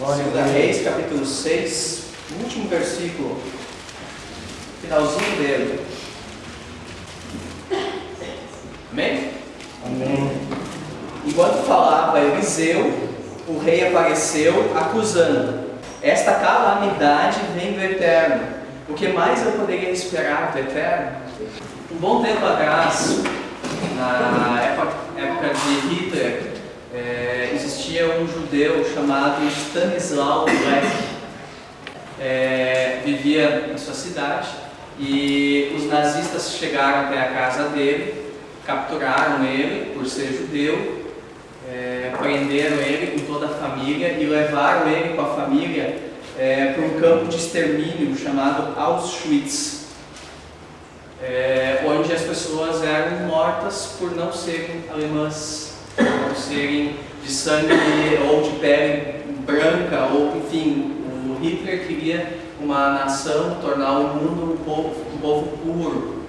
Segunda Reis, capítulo 6, o último versículo, finalzinho dele. Amém? Amém. Enquanto falava Eliseu, o rei apareceu acusando: esta calamidade vem do Eterno. O que mais eu poderia esperar do Eterno? Um bom tempo atrás, na época de Hitler, existia um judeu chamado Stanislaw Lech. Vivia na sua cidade e os nazistas chegaram até a casa dele, capturaram ele por ser judeu, prenderam ele com toda a família e levaram ele com a família para um campo de extermínio chamado Auschwitz, onde as pessoas eram mortas por não serem alemãs, por não serem de sangue ou de pele branca, ou enfim, o Hitler queria uma nação, tornar o mundo um povo puro,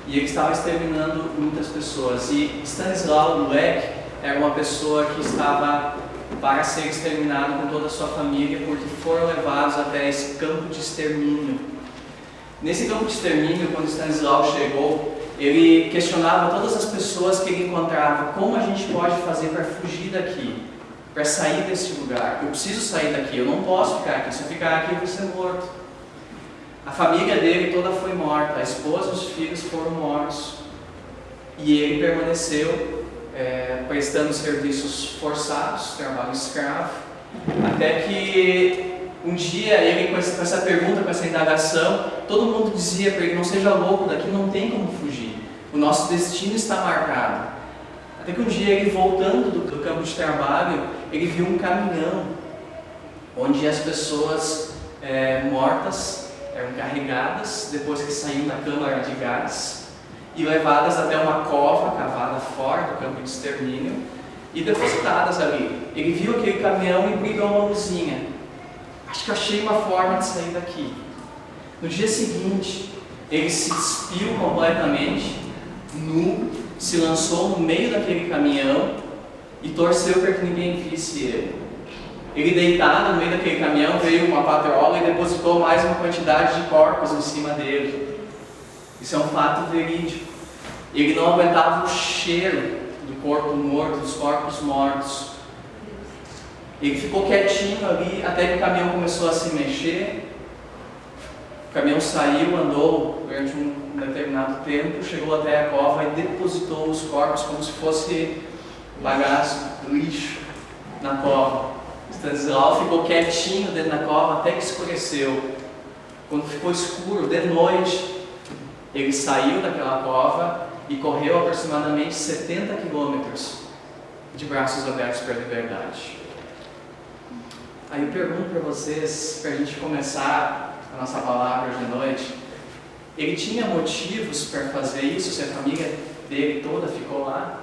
e ele estava exterminando muitas pessoas. E Stanislaw Lech era uma pessoa que estava para ser exterminado com toda a sua família, porque foram levados até esse campo de extermínio. Nesse campo de extermínio, quando Stanislaw chegou, ele questionava todas as pessoas que ele encontrava: como a gente pode fazer para fugir daqui, para sair desse lugar? Eu preciso sair daqui, eu não posso ficar aqui, se eu ficar aqui eu vou ser morto. A família dele toda foi morta, a esposa e os filhos foram mortos, e ele permaneceu prestando serviços forçados, trabalho escravo, até que um dia ele, com essa pergunta, com essa indagação, todo mundo dizia para ele: não seja louco, daqui não tem como fugir, o nosso destino está marcado. Até que um dia ele, voltando do campo de trabalho, ele viu um caminhão onde as pessoas mortas eram carregadas depois que saíam da câmara de gás e levadas até uma cova cavada fora do campo de extermínio e depositadas ali. Ele viu aquele caminhão e brilhou uma luzinha: acho que eu achei uma forma de sair daqui. No dia seguinte, ele se despiu completamente, nu, se lançou no meio daquele caminhão e torceu para que ninguém visse ele. Ele, deitado no meio daquele caminhão, veio uma patrola e depositou mais uma quantidade de corpos em cima dele. Isso é um fato verídico. Ele não aguentava o cheiro do corpo morto, dos corpos mortos. Ele ficou quietinho ali até que o caminhão começou a se mexer. O caminhão saiu, andou durante um determinado tempo, chegou até a cova e depositou os corpos como se fosse bagaço, lixo, na cova. Stanislaw ficou quietinho dentro da cova até que escureceu. Quando ficou escuro, de noite, ele saiu daquela cova e correu aproximadamente 70 quilômetros de braços abertos para a liberdade. Aí eu pergunto para vocês, para a gente começar a nossa palavra hoje de noite: ele tinha motivos para fazer isso se a família dele toda ficou lá?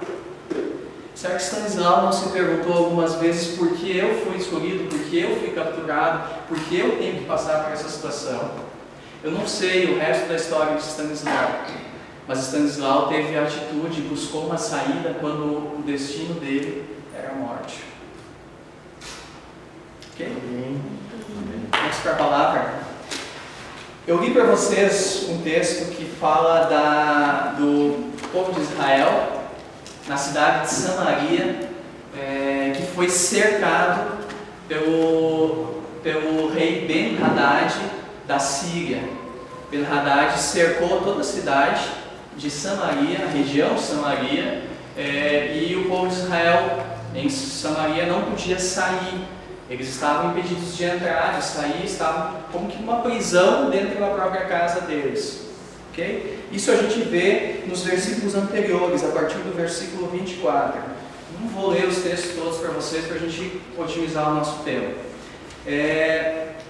Será que Stanislaw não se perguntou algumas vezes: por que eu fui escolhido, por que eu fui capturado, por que eu tenho que passar por essa situação? Eu não sei o resto da história de Stanislaw, mas Stanislaw teve a atitude e buscou uma saída quando o destino dele era a morte. Ok? Vamos para a palavra. Eu li para vocês um texto que fala do povo de Israel na cidade de Samaria, que foi cercado pelo rei Ben-Hadad da Síria. Ben-Hadad cercou toda a cidade de Samaria, a região de Samaria, e o povo de Israel em Samaria não podia sair. Eles estavam impedidos de entrar, de sair, estavam como que numa prisão dentro da própria casa deles. Okay? Isso a gente vê nos versículos anteriores, a partir do versículo 24. Não vou ler os textos todos para vocês, para a gente otimizar o nosso tempo.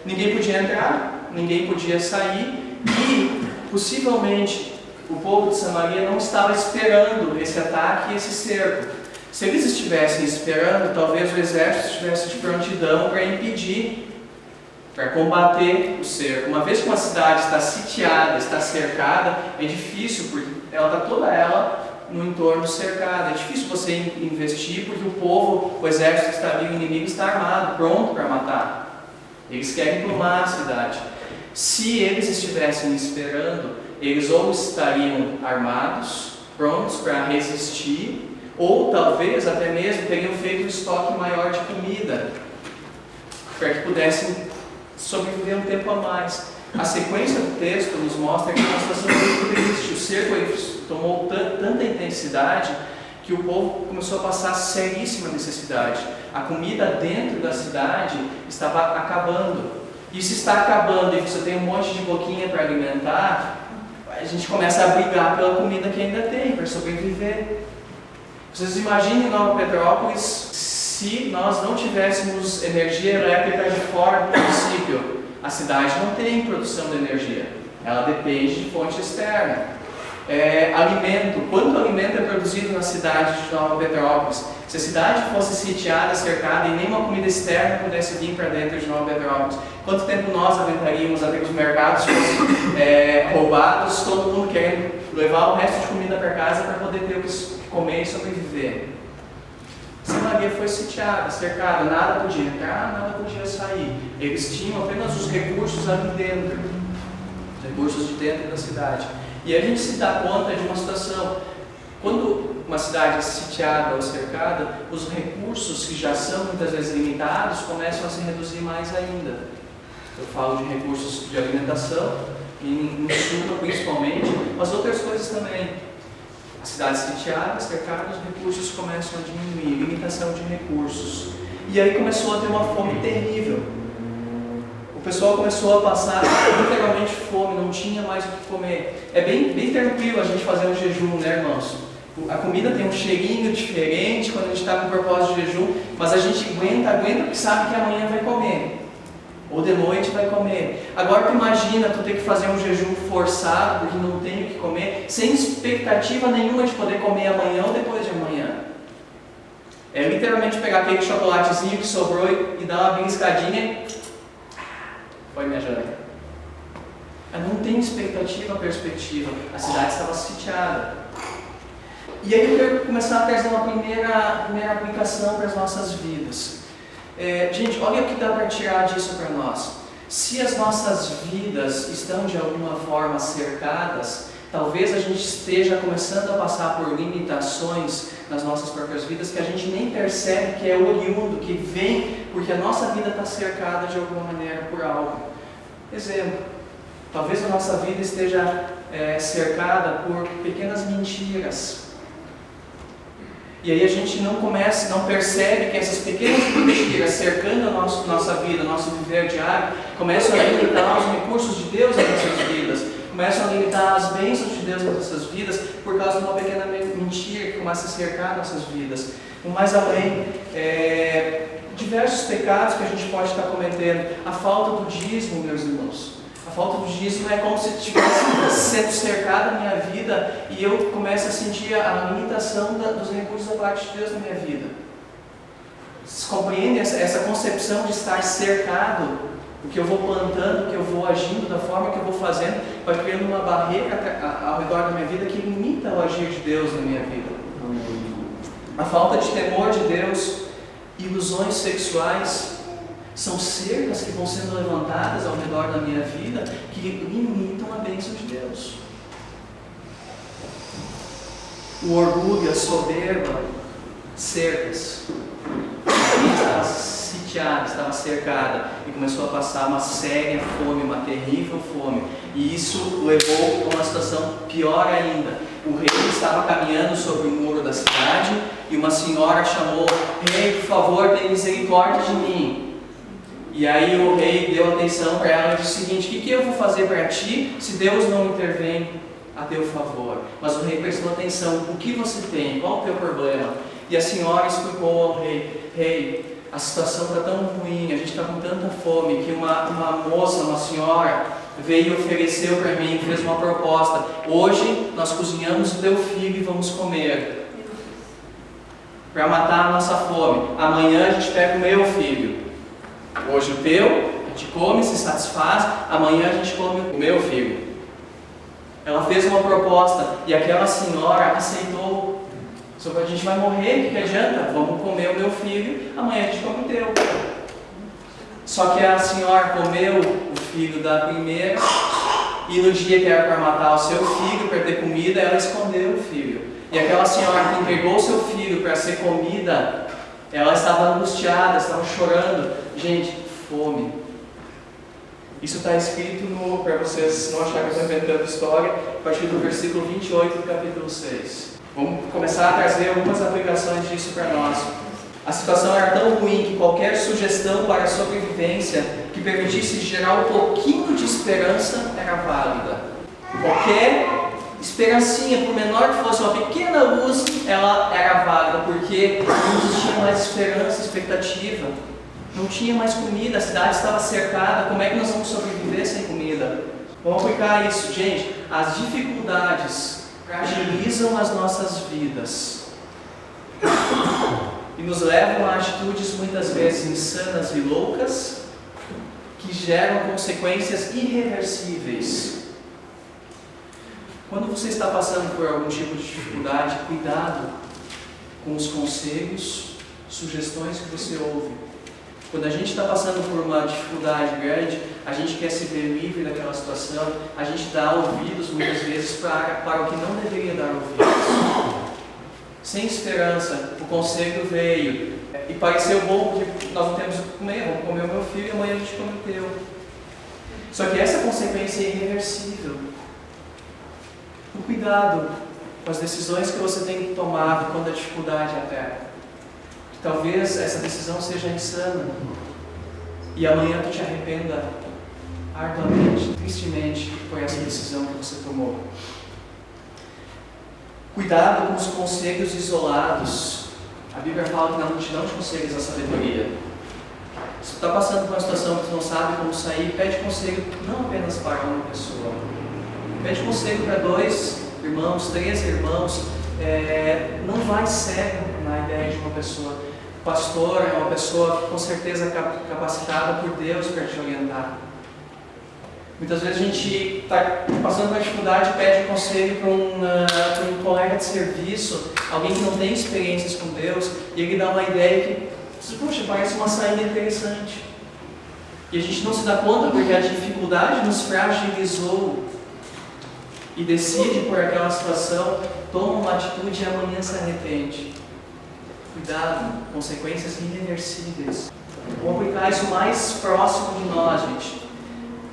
Ninguém podia entrar, ninguém podia sair, e possivelmente o povo de Samaria não estava esperando esse ataque e esse cerco. Se eles estivessem esperando, talvez o exército estivesse de prontidão para impedir, para combater o cerco. Uma vez que uma cidade está sitiada, está cercada, é difícil, porque ela está toda ela no entorno cercado. É difícil você investir porque o exército que está ali, o inimigo está armado, pronto para matar. Eles querem tomar a cidade. Se eles estivessem esperando, eles ou estariam armados, prontos para resistir, ou talvez até mesmo teriam feito um estoque maior de comida, para que pudessem sobreviver um tempo a mais. A sequência do texto nos mostra que é uma situação muito triste. O cerco tomou tanta intensidade que o povo começou a passar seríssima necessidade. A comida dentro da cidade estava acabando. E se está acabando e você tem um monte de boquinha para alimentar, a gente começa a brigar pela comida que ainda tem, para sobreviver. Vocês imaginem Nova Petrópolis se nós não tivéssemos energia elétrica de fora do município. A cidade não tem produção de energia, ela depende de fonte externa. Alimento, quanto alimento é produzido na cidade de Nova Petrópolis? Se a cidade fosse sitiada, cercada e nenhuma comida externa pudesse vir para dentro de Nova Petrópolis, quanto tempo nós aguentaríamos até que os mercados fossem roubados, todo mundo querendo levar o resto de comida para casa para poder ter o que comer e sobreviver? Samaria foi sitiada, cercada, nada podia entrar, nada podia sair. Eles tinham apenas os recursos ali dentro, os recursos de dentro da cidade. E a gente se dá conta de uma situação, quando uma cidade é sitiada ou cercada, os recursos que já são muitas vezes limitados começam a se reduzir mais ainda. Eu falo de recursos de alimentação, e no sul principalmente, mas outras coisas também. A cidade sitiada, cercada, os recursos começam a diminuir, limitação de recursos. E aí começou a ter uma fome terrível. O pessoal começou a passar literalmente fome, não tinha mais o que comer. É bem tranquilo a gente fazer um jejum, né, irmãos? A comida tem um cheirinho diferente quando a gente está com propósito de jejum, mas a gente aguenta porque sabe que amanhã vai comer. Ou de noite vai comer. Agora tu imagina tu ter que fazer um jejum forçado porque não tem o que comer, sem expectativa nenhuma de poder comer amanhã ou depois de amanhã. É literalmente pegar aquele chocolatezinho que sobrou e dar uma beliscadinha e... foi minha janta. Não tem expectativa, perspectiva. A cidade estava sitiada. E aí eu quero começar a trazer uma primeira aplicação para as nossas vidas. Gente, olha o que dá para tirar disso para nós. Se as nossas vidas estão de alguma forma cercadas, talvez a gente esteja começando a passar por limitações nas nossas próprias vidas que a gente nem percebe que é oriundo, que vem porque a nossa vida está cercada de alguma maneira por algo. Exemplo, talvez a nossa vida esteja cercada por pequenas mentiras. E aí a gente não percebe que essas pequenas mentiras cercando a nossa vida, nosso viver diário, começam a limitar os recursos de Deus nas nossas vidas, começam a limitar as bênçãos de Deus nas nossas vidas, por causa de uma pequena mentira que começa a cercar nossas vidas. Mais além, diversos pecados que a gente pode estar cometendo, a falta do dízimo, meus irmãos. A falta do dízimo é como se estivesse sendo cercada a minha vida e eu começo a sentir a limitação dos recursos da parte de Deus na minha vida. Vocês compreendem essa concepção de estar cercado? O que eu vou plantando, o que eu vou agindo, da forma que eu vou fazendo, vai criando uma barreira ao redor da minha vida que limita o agir de Deus na minha vida. A falta de temor de Deus, ilusões sexuais, são cercas que vão sendo levantadas ao redor da minha vida que limitam a bênção de Deus. O orgulho, a soberba, cercas. A minha estava sitiada, estava cercada e começou a passar uma séria fome, uma terrível fome. E isso levou a uma situação pior ainda. O rei estava caminhando sobre o muro da cidade e uma senhora chamou: "Rei, por favor, tenha misericórdia de mim." E aí o rei deu atenção para ela e disse o seguinte: o que eu vou fazer para ti se Deus não intervém a teu favor? Mas o rei prestou atenção: o que você tem? Qual o teu problema? E a senhora explicou ao rei: rei, a situação está tão ruim, a gente está com tanta fome, que uma moça, uma senhora, veio e ofereceu para mim, fez uma proposta: hoje nós cozinhamos o teu filho e vamos comer, para matar a nossa fome. Amanhã a gente pega o meu filho. Hoje o teu, a gente come, se satisfaz, amanhã a gente come o meu filho. Ela fez uma proposta e aquela senhora aceitou Só que a gente vai morrer, o que adianta? Vamos comer o meu filho, amanhã a gente come o teu. Só que a senhora comeu o filho da primeira, e no dia que era para matar o seu filho, para ter comida, ela escondeu o filho. E aquela senhora que entregou o seu filho para ser comida, ela estava angustiada, estava chorando. Gente, fome. Isso está escrito para vocês não acharem que eu estou inventando história, a partir do versículo 28 do capítulo 6. Vamos começar a trazer algumas aplicações disso para nós. A situação era tão ruim que qualquer sugestão para a sobrevivência que permitisse gerar um pouquinho de esperança era válida. Qualquer esperancinha, por menor que fosse, uma pequena luz, ela era válida, porque não existia mais esperança, expectativa. Não tinha mais comida, a cidade estava cercada, como é que nós vamos sobreviver sem comida? Vamos aplicar isso, gente. As dificuldades fragilizam as nossas vidas e nos levam a atitudes muitas vezes insanas e loucas que geram consequências irreversíveis. Quando você está passando por algum tipo de dificuldade, cuidado com os conselhos, sugestões que você ouve. Quando a gente está passando por uma dificuldade grande, a gente quer se ver livre daquela situação, a gente dá ouvidos muitas vezes para o que não deveria dar ouvidos. Sem esperança, o conselho veio e pareceu bom porque nós não temos o que comer, vamos comer o meu filho e amanhã a gente come o teu. Só que essa consequência é irreversível. O cuidado com as decisões que você tem tomado quando a dificuldade aperta. Talvez essa decisão seja insana e amanhã tu te arrependa arduamente, tristemente por essa decisão que você tomou. Cuidado com os conselhos isolados. A Bíblia fala que na multidão de conselhos há sabedoria. Se tu está passando por uma situação que tu não sabe como sair, pede conselho não apenas para uma pessoa. Pede conselho para 2 irmãos, 3 irmãos. Não vai cego na ideia de uma pessoa. O pastor é uma pessoa com certeza capacitada por Deus para te orientar. Muitas vezes a gente está passando por uma dificuldade e pede conselho para um colega de serviço, alguém que não tem experiências com Deus, e ele dá uma ideia que, poxa, parece uma saída interessante. E a gente não se dá conta porque a dificuldade nos fragilizou e decide por aquela situação, toma uma atitude e amanhã se arrepende. Cuidado, consequências irreversíveis. Vamos aplicar isso mais próximo de nós, gente.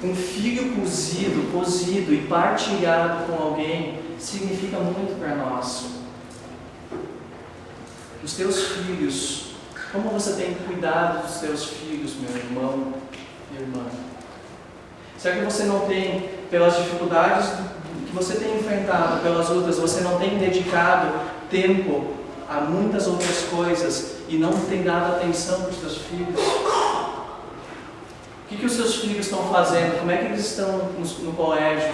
Um filho cozido e partilhado com alguém significa muito para nós. Os teus filhos, como você tem cuidado dos teus filhos, meu irmão e irmã? Será que você não tem, pelas dificuldades que você tem enfrentado, pelas lutas, você não tem dedicado tempo a muitas outras coisas e não tem dado atenção para os seus filhos? O que os seus filhos estão fazendo? Como é que eles estão no colégio?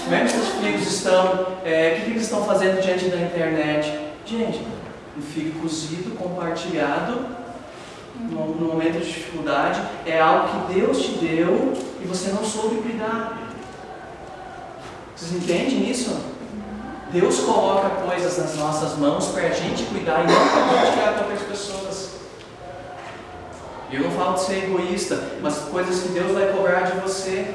Como é que os seus filhos estão? O que eles estão fazendo diante da internet? Gente, um filho cozido, compartilhado, no momento de dificuldade, é algo que Deus te deu e você não soube cuidar. Vocês entendem isso? Deus coloca coisas nas nossas mãos para a gente cuidar e não para compartilhar com outras pessoas. Eu não falo de ser egoísta, mas coisas que Deus vai cobrar de você.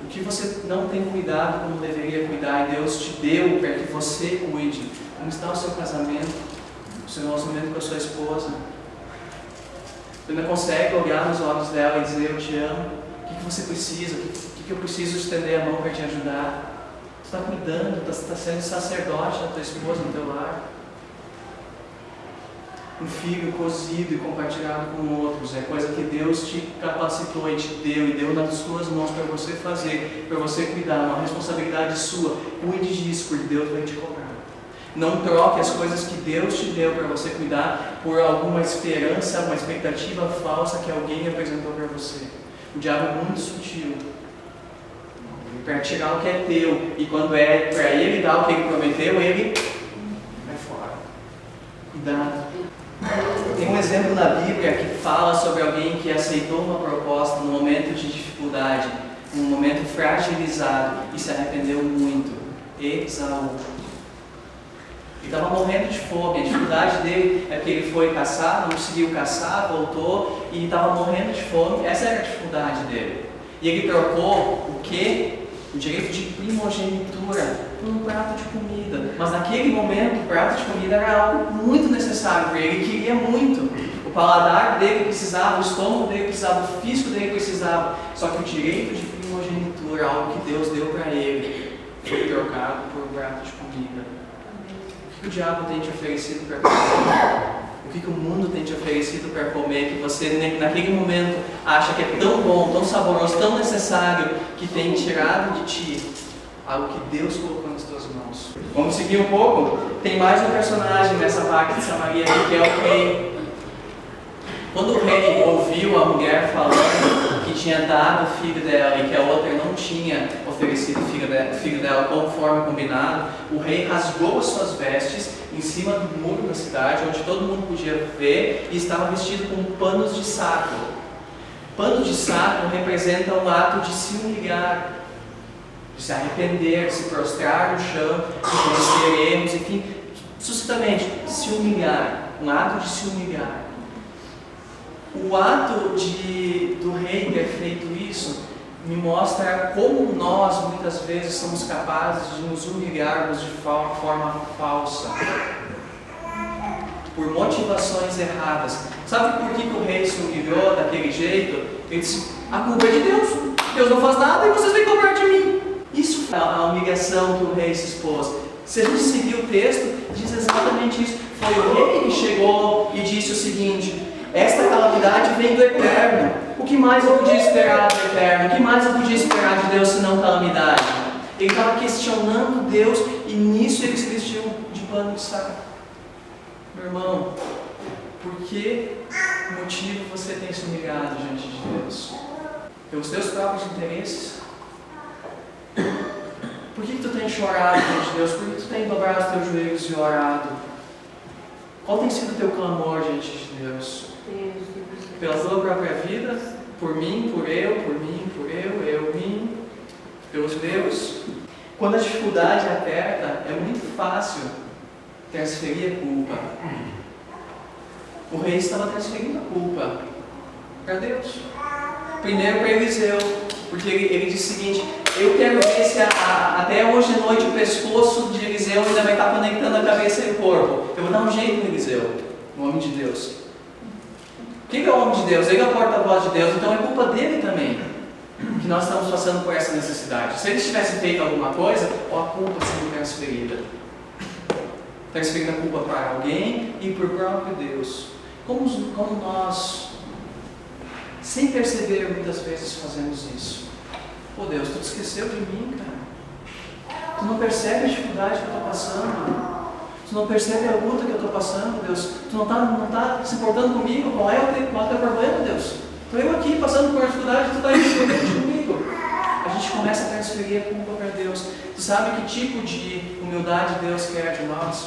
O que você não tem cuidado como deveria cuidar e Deus te deu para que você cuide. Como está o seu casamento, o seu relacionamento com a sua esposa? Você ainda consegue olhar nos olhos dela e dizer: eu te amo? O que você precisa? O que eu preciso estender a mão para te ajudar? Você está cuidando, está sendo sacerdote da tua esposa, no teu lar. Um filho cozido e compartilhado com outros é coisa que Deus te capacitou e te deu, e deu nas suas mãos para você fazer, para você cuidar, uma responsabilidade sua. Cuide disso, porque Deus vai te cobrar. Não troque as coisas que Deus te deu para você cuidar por alguma esperança, uma expectativa falsa que alguém apresentou para você. O diabo é muito sutil para tirar o que é teu, e quando é para ele dar o que ele prometeu, ele vai fora. Cuidado. Tem um exemplo na Bíblia que fala sobre alguém que aceitou uma proposta no momento de dificuldade, num momento fragilizado, e se arrependeu muito. Esaú. Ele estava morrendo de fome. A dificuldade dele é que ele foi caçar, não conseguiu caçar, voltou e estava morrendo de fome. Essa era a dificuldade dele. E ele trocou o quê? O direito de primogenitura por um prato de comida. Mas naquele momento, o prato de comida era algo muito necessário para ele. Ele queria muito. O paladar dele precisava, o estômago dele precisava, o físico dele precisava. Só que o direito de primogenitura, algo que Deus deu para ele, foi trocado por um prato de comida. O que o diabo tem te oferecido para comer? O que o mundo tem te oferecido para comer que você naquele momento acha que é tão bom, tão saboroso, tão necessário, que tem tirado de ti algo que Deus colocou nas tuas mãos? Vamos seguir um pouco? Tem mais um personagem nessa parte de Samaria aqui, que é o rei. Quando o rei ouviu a mulher falando que tinha dado o filho dela e que a outra não tinha oferecido o filho dela conforme combinado, o rei rasgou as suas vestes em cima do muro da cidade, onde todo mundo podia ver, e estava vestido com panos de saco. Panos de saco representam um ato de se humilhar, de se arrepender, de se prostrar no chão, de conhecer erros, enfim, suscitamente, se humilhar, um ato de se humilhar. O ato do rei ter feito isso me mostra como nós muitas vezes somos capazes de nos humilharmos de forma falsa, por motivações erradas. Sabe por que o rei se humilhou daquele jeito? Ele disse: a culpa é de Deus, Deus não faz nada e vocês vêm cobrar de mim. Isso é a humilhação que o rei se expôs. Se a gente seguir o texto, diz exatamente isso. Foi o rei que chegou e disse o seguinte: esta calamidade vem do Eterno. O que mais eu podia esperar do Eterno? O que mais eu podia esperar de Deus senão calamidade? Ele estava questionando Deus e nisso ele se vestiu de pano de saco. Meu irmão, por que motivo você tem se humilhado diante de Deus? Pelos teus próprios interesses? Por que tu tem chorado diante de Deus? Por que tu tem dobrado os teus joelhos e orado? Qual tem sido o teu clamor diante de Deus? Pela tua própria vida? Por mim, por eu, mim, pelos meus? Quando a dificuldade aperta, é muito fácil transferir a culpa. O rei estava transferindo a culpa para Deus. Primeiro para Eliseu, porque ele disse o seguinte: eu quero ver se até hoje à noite o pescoço de Eliseu ainda vai estar conectando a cabeça e o corpo. Eu vou dar um jeito no Eliseu, no homem de Deus. Quem é o homem de Deus? Ele é o porta-voz de Deus, então é culpa dele também que nós estamos passando por essa necessidade. Se ele tivesse feito alguma coisa, a culpa sendo transferida. Transferindo a culpa para alguém e para o próprio Deus. Como nós, sem perceber, muitas vezes fazemos isso. Pô Deus, tu te esqueceu de mim, cara. Tu não percebe a dificuldade que eu estou passando. Tu não percebe a luta que eu estou passando, Deus. Tu não está se importando comigo. Qual é o teu problema, Deus? Estou eu aqui passando por uma dificuldade e tu está aí se comigo. A gente começa a transferir a culpa para Deus. Tu sabe que tipo de humildade Deus quer de nós?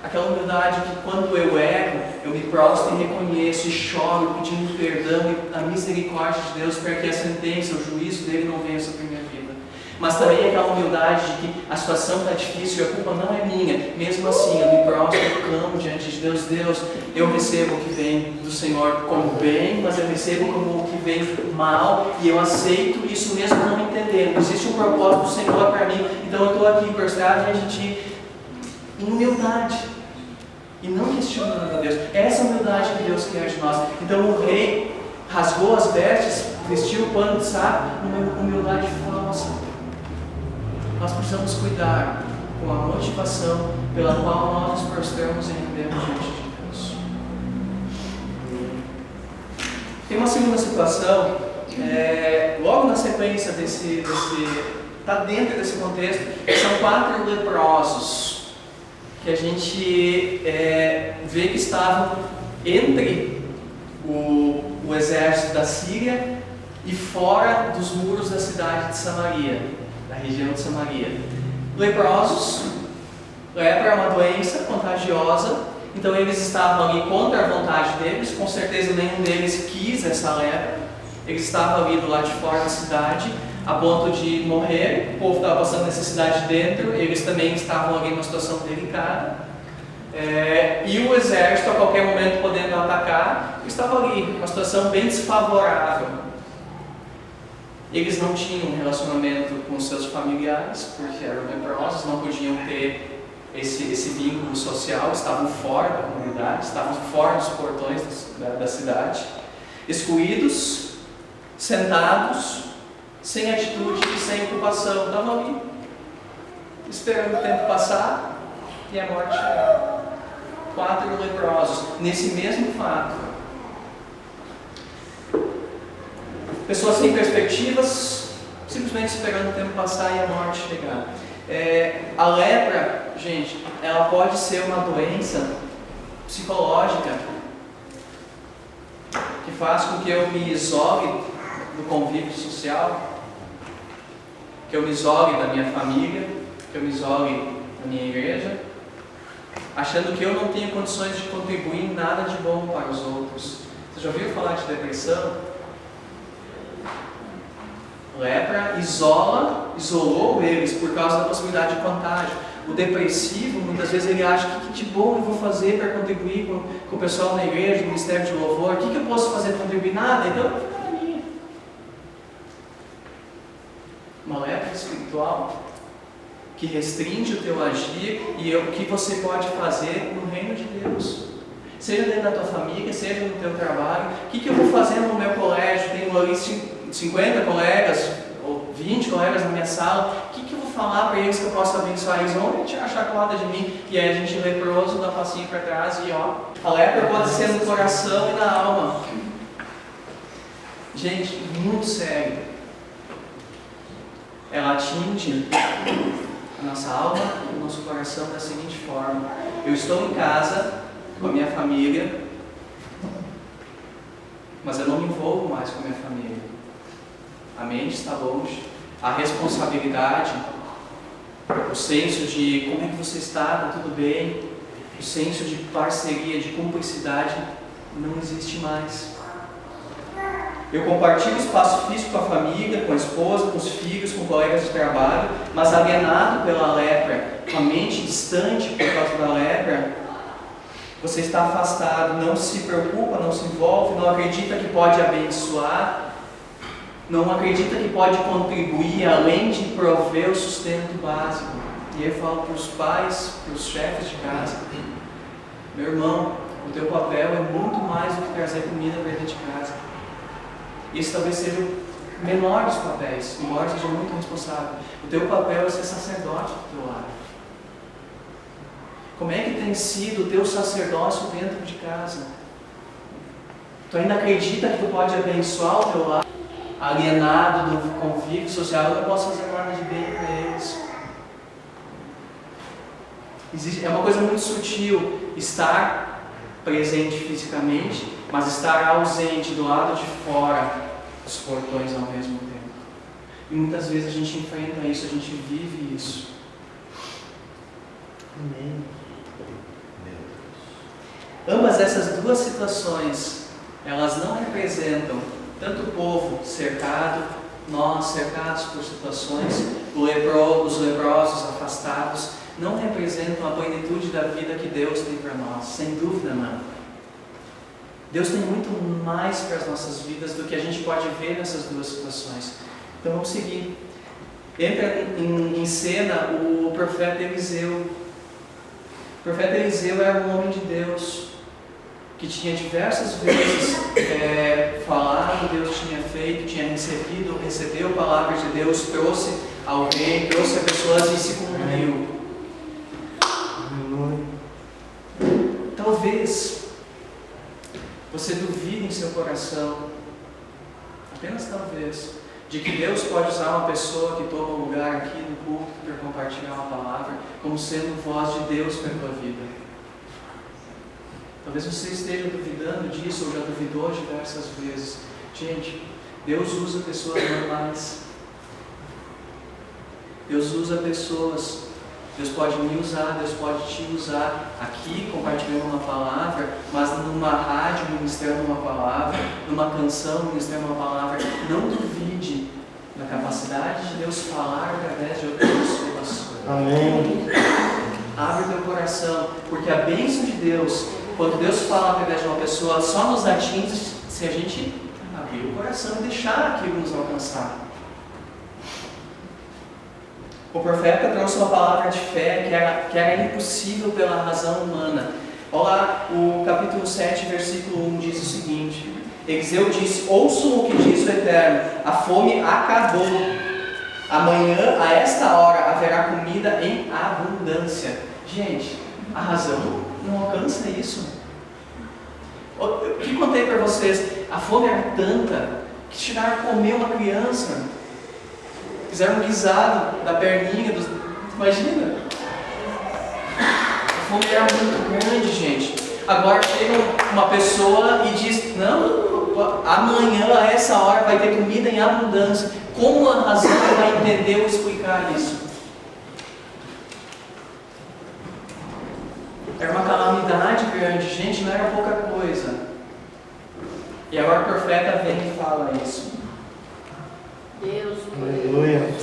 Aquela humildade que quando eu erro, eu me prostro e reconheço e choro pedindo perdão e a misericórdia de Deus para que a sentença, o juízo dele não venha sobre a minha vida. Mas também aquela humildade de que a situação está difícil e a culpa não é minha. Mesmo assim, eu me prostro e clamo diante de Deus. Deus, eu recebo o que vem do Senhor como bem, mas eu recebo como o que vem mal e eu aceito isso mesmo não entendendo. Existe um propósito do Senhor para mim, então eu estou aqui prostrado diante de ti em humildade e não questionando a Deus. Essa é a humildade que Deus quer de nós. Então o rei rasgou as vestes, vestiu o pano de saco, uma humildade falsa. Nós precisamos cuidar com a motivação pela qual nós nos prostramos e rendemos diante de Deus. Tem uma segunda situação, logo na sequência está dentro desse contexto, são 4 leprosos que a gente vê que estavam entre o exército da Síria e fora dos muros da cidade de Samaria. Da região de Samaria. Leprosos, lepra é uma doença contagiosa, então eles estavam ali contra a vontade deles, com certeza nenhum deles quis essa lepra, eles estavam ali do lado de fora da cidade, a ponto de morrer. O povo estava passando necessidade dentro, eles também estavam ali em uma situação delicada. E o exército, a qualquer momento podendo atacar, estava ali, uma situação bem desfavorável. Eles não tinham um relacionamento com seus familiares, porque eram leprosos, não podiam ter esse vínculo social, estavam fora da comunidade, estavam fora dos portões da cidade, excluídos, sentados, sem atitude e sem ocupação. Estavam ali, esperando o tempo passar e a morte chegar. 4 leprosos, nesse mesmo fato. Pessoas sem perspectivas, simplesmente esperando o tempo passar e a morte chegar. A lepra, gente, ela pode ser uma doença psicológica que faz com que eu me isole do convívio social, que eu me isole da minha família, que eu me isole da minha igreja, achando que eu não tenho condições de contribuir em nada de bom para os outros. Você já ouviu falar de depressão? Lepra isolou eles por causa da possibilidade de contágio. O depressivo, muitas vezes ele acha, o que de bom eu vou fazer para contribuir com o pessoal na igreja, no ministério de louvor? O que eu posso fazer para contribuir? Nada, então eu vou ficar na minha. Uma lepra espiritual que restringe o teu agir e o que você pode fazer no reino de Deus. Seja dentro da tua família, seja no teu trabalho. O que eu vou fazer no meu colégio? Tenho ali 50 colegas, ou 20 colegas na minha sala. O que eu vou falar para eles que eu possa abençoar eles? Vão tirar a chacoalhada de mim. E aí a gente leproso dá um passinho para trás e ó. A lepra pode ser no coração e na alma. Gente, muito sério. Ela atinge a nossa alma e o nosso coração da seguinte forma: eu estou em casa com a minha família, mas eu não me envolvo mais com a minha família. A mente está longe, a responsabilidade, o senso de como é que você está tudo bem, o senso de parceria, de cumplicidade não existe mais. Eu compartilho espaço físico com a família, com a esposa, com os filhos, com colegas de trabalho, mas alienado pela lepra, com a mente distante por causa da lepra, você está afastado, não se preocupa, não se envolve, não acredita que pode abençoar, não acredita que pode contribuir além de prover o sustento básico. E eu falo para os pais, para os chefes de casa: meu irmão, o teu papel é muito mais do que trazer comida para dentro de casa. Esse talvez seja o menor dos papéis, embora seja muito responsável. O teu papel é ser sacerdote do teu lar. Como é que tem sido o teu sacerdócio dentro de casa? Tu ainda acredita que tu pode abençoar o teu lar? Alienado do convívio social, eu não posso fazer nada de bem para eles. É uma coisa muito sutil estar presente fisicamente, mas estar ausente do lado de fora dos portões ao mesmo tempo. E muitas vezes a gente enfrenta isso, a gente vive isso. Amém. Ambas essas duas situações, elas não representam tanto o povo cercado, nós cercados por situações, os leprosos afastados, não representam a plenitude da vida que Deus tem para nós, sem dúvida não. Deus tem muito mais para as nossas vidas do que a gente pode ver nessas duas situações. Então vamos seguir. Entra em cena o profeta Eliseu. O profeta Eliseu era um homem de Deus, que tinha diversas vezes falado, Deus tinha feito, tinha recebeu palavras de Deus, trouxe ao rei, trouxe a pessoas e se cumpriu. Talvez você duvide em seu coração, apenas talvez, de que Deus pode usar uma pessoa que toma um lugar aqui no culto para compartilhar uma palavra, como sendo voz de Deus para a tua vida. Talvez você esteja duvidando disso, ou já duvidou diversas vezes. Gente, Deus usa pessoas normais. Deus usa pessoas. Deus pode me usar, Deus pode te usar aqui compartilhando uma palavra, mas numa rádio ministrando uma palavra, numa canção ministrando uma palavra. Não duvide da capacidade de Deus falar através de outras pessoas. Amém. Abre teu coração, porque a bênção de Deus, quando Deus fala através de uma pessoa, só nos atinge se a gente abrir o coração e deixar aquilo nos alcançar. O profeta trouxe uma palavra de fé que era impossível pela razão humana. Olha lá, o capítulo 7, versículo 1 diz o seguinte: Eliseu disse: ouçam o que diz o Eterno, a fome acabou. Amanhã, a esta hora, haverá comida em abundância. Gente, a razão não alcança isso. O que contei para vocês? A fome era tanta que chegaram a comer uma criança. Fizeram um guisado da perninha dos... Imagina! A fome era muito grande, gente. Agora chega uma pessoa e diz: não, amanhã a essa hora vai ter comida em abundância. Como a razão vai entender ou explicar isso? Era uma calamidade grande, gente, não era pouca coisa. E agora o profeta vem e fala isso. Deus, Aleluia.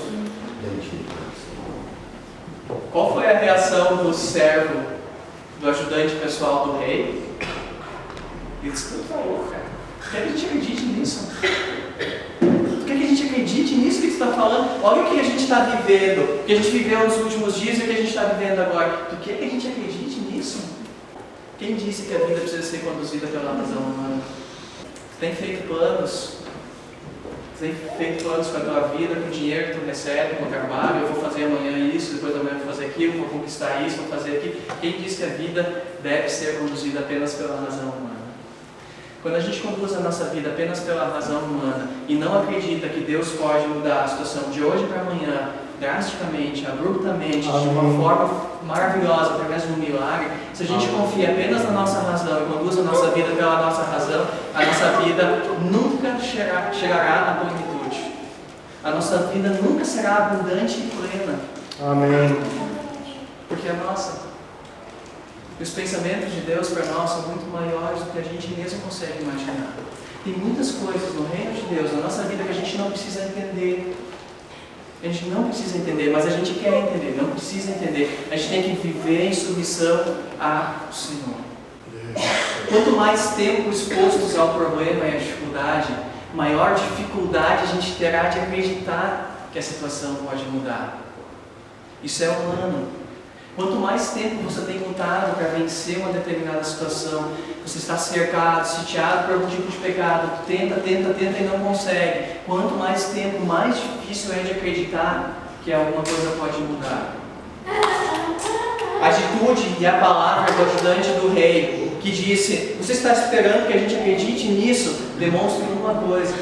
Qual foi a reação do servo, do ajudante pessoal do rei? Ele disse: tu falou, cara. Quer que a gente acredite nisso? Quer que a gente acredite nisso que tu está falando? Olha o que a gente está vivendo, o que a gente viveu nos últimos dias e o que a gente está vivendo agora. Tu quer que a gente acredite nisso? Quem disse que a vida precisa ser conduzida pela razão humana? Tu tem feito planos? Tu tem feito planos com a tua vida, com o dinheiro que tu recebe, com o trabalho? Eu vou fazer amanhã isso, depois amanhã eu vou fazer aquilo, vou conquistar isso, vou fazer aquilo. Quem disse que a vida deve ser conduzida apenas pela razão humana? Quando a gente conduz a nossa vida apenas pela razão humana e não acredita que Deus pode mudar a situação de hoje para amanhã, drasticamente, abruptamente, de uma forma maravilhosa, através de um milagre, se a gente confia apenas na nossa razão e conduz a nossa vida pela nossa razão, a nossa vida nunca chegará à plenitude. A nossa vida nunca será abundante e plena. Amém. Porque é nossa. E os pensamentos de Deus para nós são muito maiores do que a gente mesmo consegue imaginar. Tem muitas coisas no reino de Deus, na nossa vida, que a gente não precisa entender. A gente não precisa entender, mas a gente quer entender, não precisa entender. A gente tem que viver em submissão ao Senhor. Quanto mais tempo expostos ao problema e à dificuldade, maior dificuldade a gente terá de acreditar que a situação pode mudar. Isso é humano. Quanto mais tempo você tem lutado para vencer uma determinada situação, você está cercado, sitiado por algum tipo de pecado, tenta e não consegue. Quanto mais tempo, mais difícil é de acreditar que alguma coisa pode mudar. A atitude e a palavra do ajudante do rei, que disse: você está esperando que a gente acredite nisso? Demonstra uma coisa: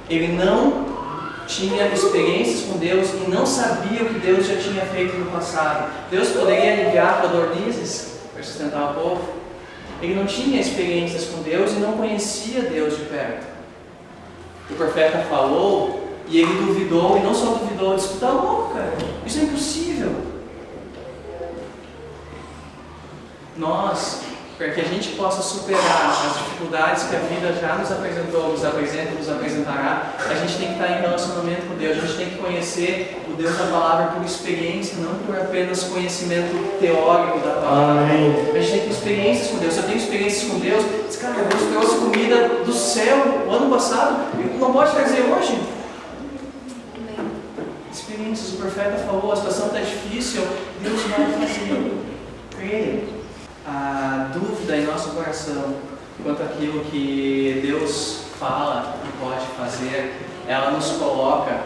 ele não tinha experiências com Deus e não sabia o que Deus já tinha feito no passado. Deus poderia enviar codornizes para sustentar o povo. Ele não tinha experiências com Deus e não conhecia Deus de perto. O profeta falou e ele duvidou, e não só duvidou, disse: tu está louco, cara, isso é impossível. Nós, para que a gente possa superar as dificuldades que a vida já nos apresentou, nos apresenta, nos apresentará, a gente tem que estar em relacionamento com Deus, a gente tem que conhecer o Deus da palavra por experiência, não por apenas conhecimento teórico da palavra. Amém. A gente tem que ter experiências com Deus. Se eu tenho experiências com Deus, diz: cara, Deus trouxe comida do céu o ano passado, não pode trazer hoje? Experiências, o profeta falou: a situação está difícil, Deus vai fazer. Creia. A dúvida em nosso coração quanto àquilo que Deus fala e pode fazer, ela nos coloca,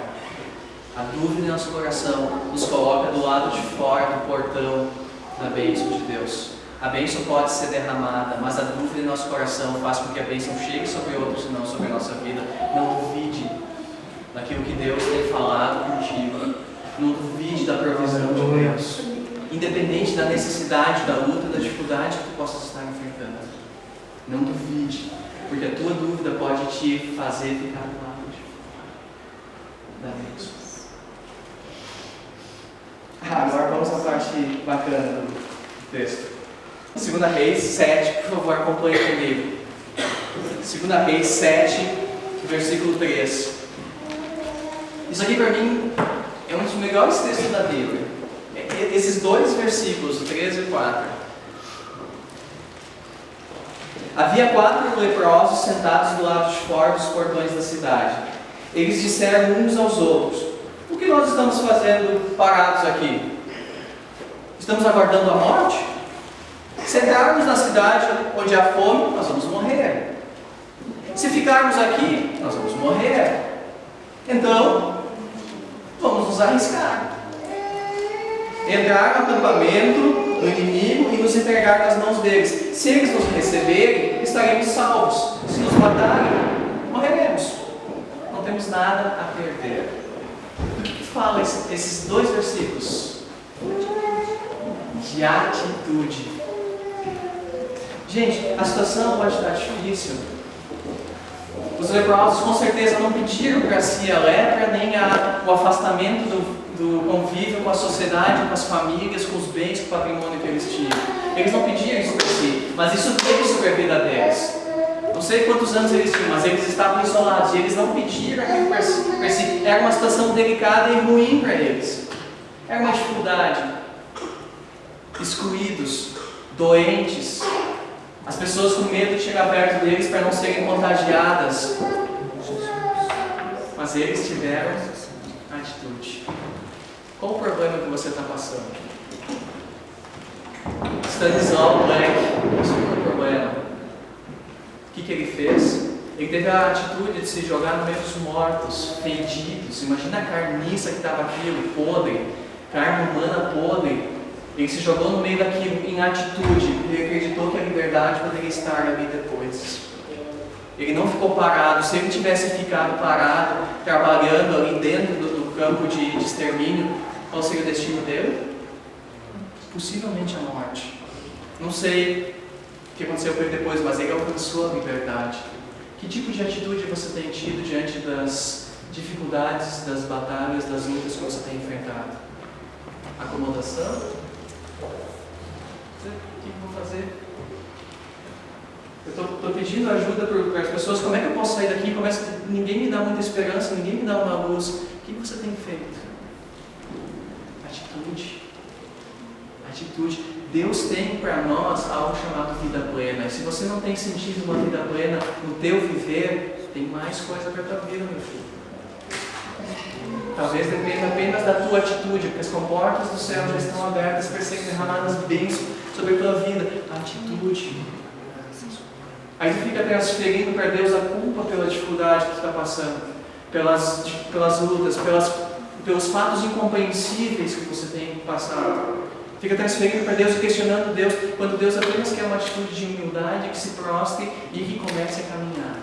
a dúvida em nosso coração nos coloca do lado de fora do portão da bênção de Deus. A bênção pode ser derramada, mas a dúvida em nosso coração faz com que a bênção chegue sobre outros e não sobre a nossa vida. Não duvide daquilo que Deus tem falado contigo. Não duvide da provisão de Deus. Independente da necessidade, da luta, da dificuldade que tu possas estar enfrentando. Não duvide, porque a tua dúvida pode te fazer ficar do lado de fora da bênção. Agora vamos à parte bacana do texto. 2 Reis 7, por favor, acompanhe comigo. 2 Reis 7, versículo 3. Isso aqui para mim é um dos melhores textos da Bíblia. Esses dois versículos, 13 e 4. Havia 4 leprosos sentados do lado de fora dos portões da cidade. Eles disseram uns aos outros: o que nós estamos fazendo parados aqui? Estamos aguardando a morte? Se entrarmos na cidade onde há fome, nós vamos morrer. Se ficarmos aqui, nós vamos morrer. Então, vamos nos arriscar. Entrar no acampamento do inimigo e nos entregar nas mãos deles. Se eles nos receberem, estaremos salvos. Se nos matarem, morreremos. Não temos nada a perder. Do que fala esses dois versículos? De atitude. Gente, a situação pode estar difícil. Os leprosos com certeza não pediram para si a lepra, nem o afastamento do convívio com a sociedade, com as famílias, com os bens, com o patrimônio que eles tinham. Eles não pediram isso para si, mas isso veio sobre a vida deles. Não sei quantos anos eles tinham, mas eles estavam isolados e eles não pediram aquilo para si. Era uma situação delicada e ruim para eles. Era uma dificuldade. Excluídos, doentes, as pessoas com medo de chegar perto deles para não serem contagiadas. Mas eles tiveram atitude. Qual o problema que você está passando? Stanislau Black, qual o problema? O que ele fez? Ele teve a atitude de se jogar no meio dos mortos, fedidos. Imagina a carniça que estava aquilo, podre, carne humana podre. Ele se jogou no meio daquilo em atitude. Ele acreditou que a liberdade poderia estar ali depois. Ele não ficou parado. Se ele tivesse ficado parado, trabalhando ali dentro do campo de extermínio, qual seria o destino dele? Possivelmente a morte. Não sei o que aconteceu com ele depois, mas ele alcançou a liberdade. Que tipo de atitude você tem tido diante das dificuldades, das batalhas, das lutas que você tem enfrentado? Acomodação? O que eu vou fazer? Eu estou pedindo ajuda para as pessoas. Como é que eu posso sair daqui? Ninguém me dá muita esperança, ninguém me dá uma luz. O que você tem feito? Atitude. Atitude. Deus tem para nós algo chamado vida plena. E se você não tem sentido uma vida plena no teu viver, tem mais coisa para a tua vida, meu filho. Talvez dependa apenas da tua atitude, porque as comportas do céu já estão abertas para serem derramadas bênçãos sobre a tua vida. Atitude. Aí tu fica transferindo para Deus a culpa pela dificuldade que tu está passando, pelas lutas, pelos fatos incompreensíveis que você tem passado. Fica transferindo para Deus e questionando Deus, quando Deus apenas quer uma atitude de humildade, que se prostre e que comece a caminhar.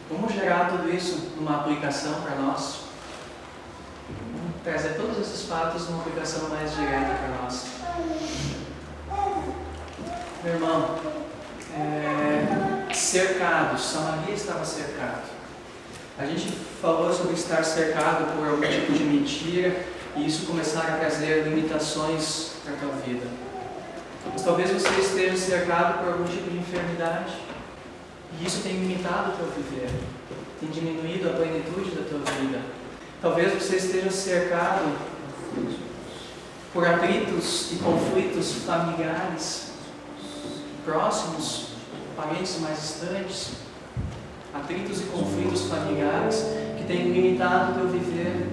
Vamos gerar tudo isso numa aplicação para nós? Vamos trazer todos esses fatos numa aplicação mais direta para nós. Meu irmão, cercados, Samaria estava cercado. A gente falou sobre estar cercado por algum tipo de mentira e isso começar a trazer limitações para a tua vida. Mas talvez você esteja cercado por algum tipo de enfermidade e isso tem limitado o teu viver, tem diminuído a plenitude da tua vida. Talvez você esteja cercado por atritos e conflitos familiares, próximos, parentes mais distantes. Atritos e conflitos familiares que têm limitado o teu viver.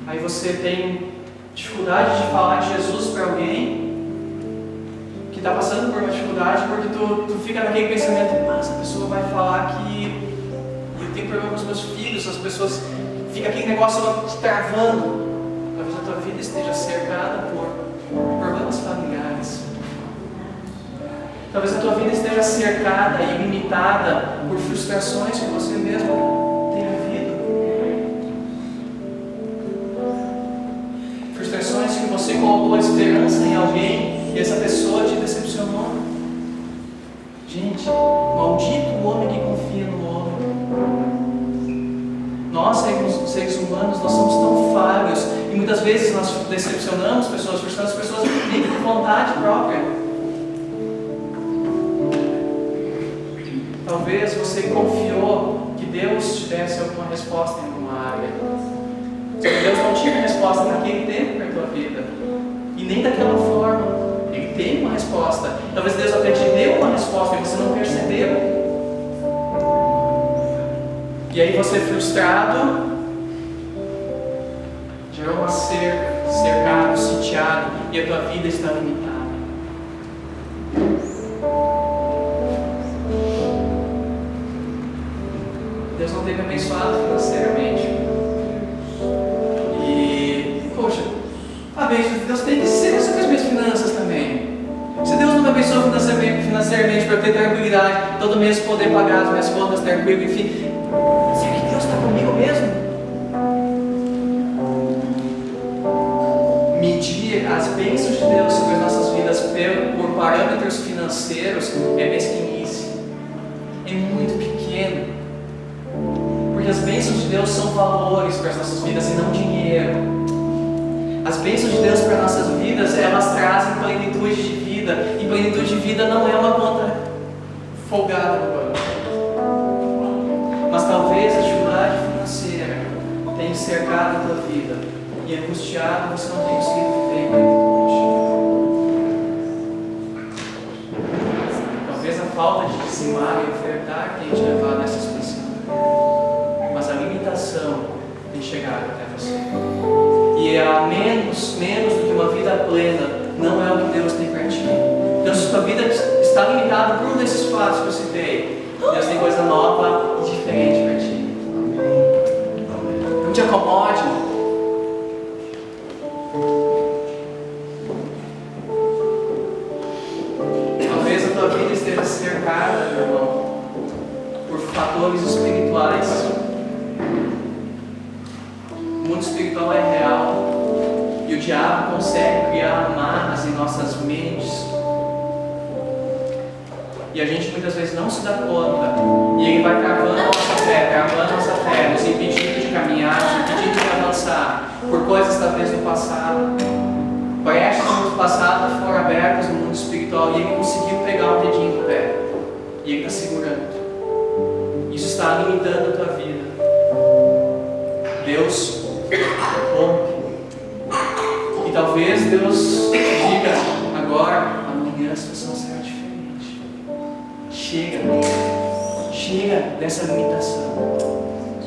Aí você tem dificuldade de falar de Jesus para alguém que está passando por uma dificuldade, porque tu fica naquele pensamento: essa pessoa vai falar que eu tenho problema com os meus filhos. As pessoas, fica aquele negócio te travando. Talvez a tua vida esteja cercada por problemas familiares. Talvez a tua vida esteja cercada e limitada por frustrações que você mesmo tem vivido. Frustrações que você colocou a esperança em alguém e essa pessoa te decepcionou. Gente, maldito o homem que confia no homem. Nós, seres humanos, nós somos tão falhos e muitas vezes nós decepcionamos pessoas, frustramos pessoas nem por vontade própria. Talvez você confiou que Deus te desse alguma resposta em alguma área. Só que Deus não tinha resposta naquele tempo para a tua vida. E nem daquela forma. Ele tem uma resposta. Talvez Deus até te deu uma resposta e você não percebeu. E aí você frustrado, gerou uma cerca, cercado, sitiado, e a tua vida está limitada. Deus não tem me abençoado financeiramente. E, poxa, a bênção de Deus tem que ser sobre as minhas finanças também. Se Deus não me abençoa financeiramente para eu ter tranquilidade, todo mês poder pagar as minhas contas tranquilo, enfim, será que Deus está comigo mesmo? Medir as bênçãos de Deus sobre as nossas vidas por parâmetros financeiros é mesquinice. É muito pequeno. Porque as bênçãos de Deus são valores para as nossas vidas e não dinheiro. As bênçãos de Deus para as nossas vidas, elas trazem plenitude de vida. E plenitude de vida não é uma conta folgada no banco. Mas talvez a dificuldade financeira tenha cercado a tua vida e angustiado, você não tenha conseguido viver em plenitude. Talvez a falta de dizimar e ofertar tenha te levado a essa situação. Mas a limitação tem chegado até você. E a menos do que uma vida plena não é o que Deus tem para ti. Então, se tua vida está limitada por um desses fatos que eu citei, Deus tem coisa nova e diferente para ti. Não te acomode. Talvez a tua vida esteja cercada, meu irmão, por fatores espirituais. O mundo espiritual é real e o diabo consegue criar amarras em nossas mentes e a gente muitas vezes não se dá conta e ele vai travando a nossa fé, nos impedindo de caminhar, nos impedindo de avançar por coisas talvez do passado. Brechas no passado foram abertas no mundo espiritual e ele conseguiu pegar o dedinho do pé e ele está segurando. Isso está limitando a tua vida. Deus rompe. E talvez Deus diga agora, amanhã a situação será diferente. Chega dessa limitação.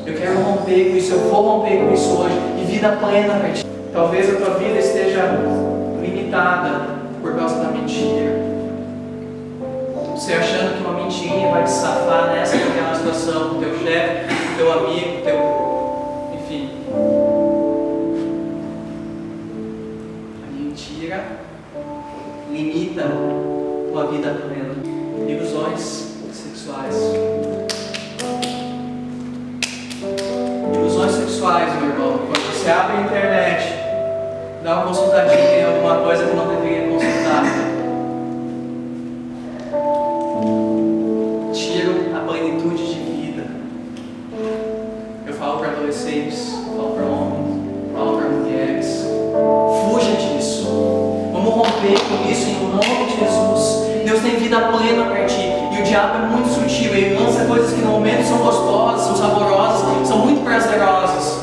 Eu quero romper com isso, eu vou romper com isso hoje. E vida plena para ti. Talvez a tua vida esteja limitada por causa da mentira. Você achando que uma mentirinha vai te safar nessa ou naquela situação com o teu chefe, com o teu amigo, com teu... enfim. Mentira limita tua vida plena. Ilusões sexuais. Ilusões sexuais, meu irmão. Quando você abre a internet, dá uma consultadinha em alguma coisa que não deveria consultar. Tira a plenitude de vida. Eu falo para adolescentes, falo para homens, falo para mulheres. Fuja disso. Vamos romper com isso em nome de Jesus. Deus tem vida plena para ti. E o diabo é muito sutil. Ele lança coisas que no momento são gostosas, são saborosas, são muito prazerosas.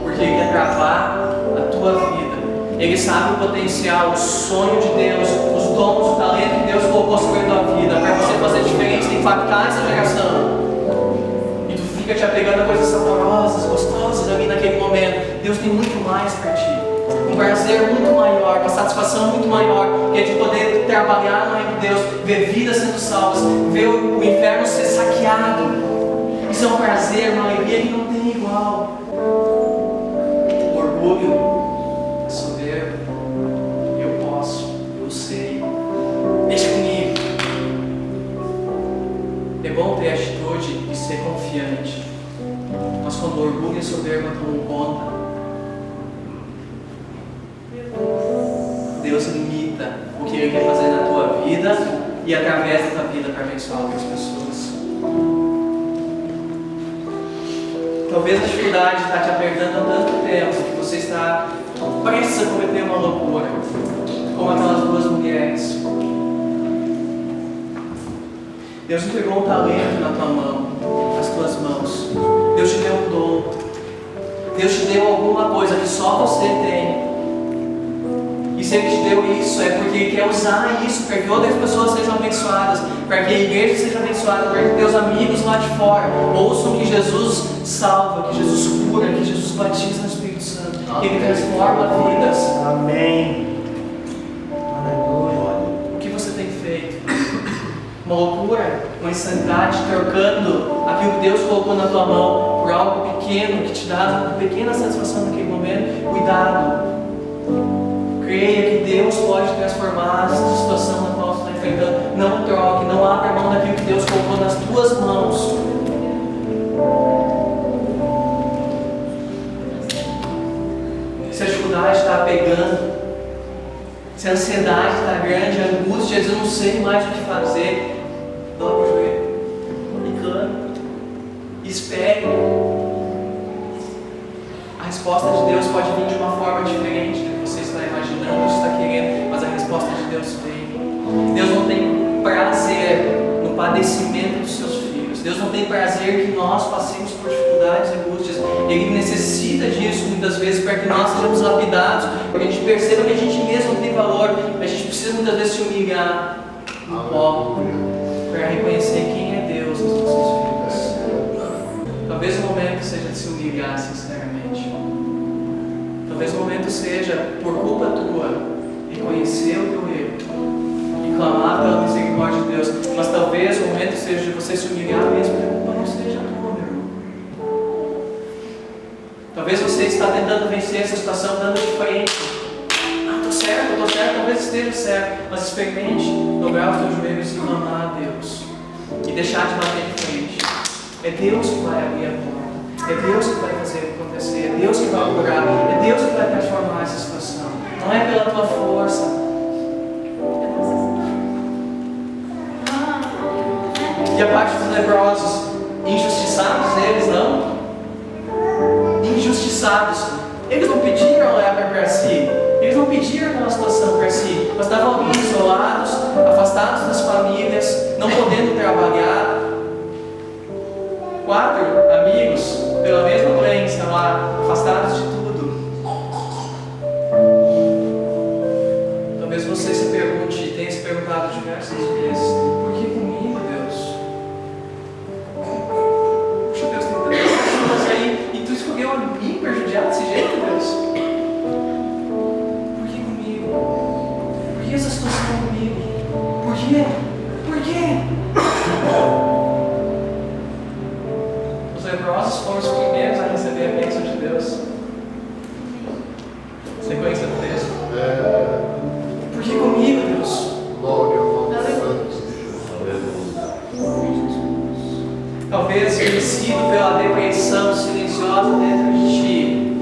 Porque ele quer travar a tua vida. Ele sabe o potencial, o sonho de Deus, os dons, o talento que Deus colocou sobre a tua vida para você fazer diferença, impactar essa geração. E tu fica te apegando a coisas saborosas, gostosas ali naquele momento. Deus tem muito mais para ti. Um prazer muito maior, uma satisfação muito maior, que é de poder trabalhar no reino de Deus, ver vidas sendo salvas, ver o inferno ser saqueado. Isso é um prazer, uma alegria que não tem igual. O orgulho, a soberba, eu posso, eu sei, deixa comigo. É bom ter a atitude de ser confiante, mas quando o orgulho e a soberba tomam conta, Deus limita o que Ele quer fazer na tua vida e através da tua vida para abençoar outras pessoas. Talvez a dificuldade está te apertando há tanto tempo que você está prestes a cometer uma loucura, como aquelas duas mulheres. Deus entregou um talento na tua mão, nas tuas mãos. Deus te deu um dom. Deus te deu alguma coisa que só você tem. E se Ele te deu isso, é porque Ele quer usar isso para que outras pessoas sejam abençoadas, para que a igreja seja abençoada, para que teus amigos lá de fora ouçam que Jesus salva, que Jesus cura, que Jesus batiza no Espírito Santo, que Ele transforma vidas. Amém. Aleluia. O que você tem feito? Uma loucura, uma insanidade, trocando aquilo que Deus colocou na tua mão por algo pequeno, que te dá uma pequena satisfação naquele momento? Cuidado. Creia que Deus pode transformar essa situação na qual você está enfrentando. Não troque, não abra mão daquilo que Deus colocou nas tuas mãos. Se a dificuldade está pegando, se a ansiedade está grande, a angústia, eu não sei mais o que fazer, dobra o joelho e clame. Espere. A resposta de Deus pode vir de uma forma diferente do que você está imaginando, está querendo, mas a resposta de Deus vem. Deus não tem prazer no padecimento dos seus filhos. Deus não tem prazer que nós passemos por dificuldades e angústias. Ele necessita disso muitas vezes para que nós sejamos lapidados, para que a gente perceba que a gente mesmo não tem valor. A gente precisa muitas vezes se humilhar no pó para reconhecer quem é Deus nos nossos filhos. Talvez o momento seja de se humilhar sinceramente. Talvez o momento seja, por culpa tua, reconhecer o teu erro e clamar pela misericórdia de Deus. Mas talvez o momento seja de você se humilhar mesmo, que a culpa não seja tua, meu irmão. Talvez você está tentando vencer essa situação dando de frente. Estou certo, talvez esteja certo. Mas experimente dobrar os teus joelhos e clamar a Deus. E deixar de bater de frente. É Deus que vai abrir a porta. É Deus que vai fazer acontecer. É Deus que vai curar. É Deus que vai transformar essa situação. Não é pela tua força. E a parte dos leprosos, injustiçados eles, não? Injustiçados. Eles não pediram a lepra para si. Eles não pediram aquela situação para si. Mas estavam ali isolados, afastados das famílias, não podendo trabalhar. 4 amigos, pela mesma doença lá, afastados de tudo. Talvez você se pergunte, e tenha se perguntado diversas vezes: por que comigo, Deus? Puxa, Deus, tem tantas pessoas aí, e tu escolheu a mim para judiar desse jeito, Deus? Por que comigo? Por que essa situação comigo? Por quê? Por quê? Os leprosos foram os primeiros a receber a bênção de Deus. Sequência do texto. Por que comigo, Deus? Talvez vencido pela depressão silenciosa dentro de ti,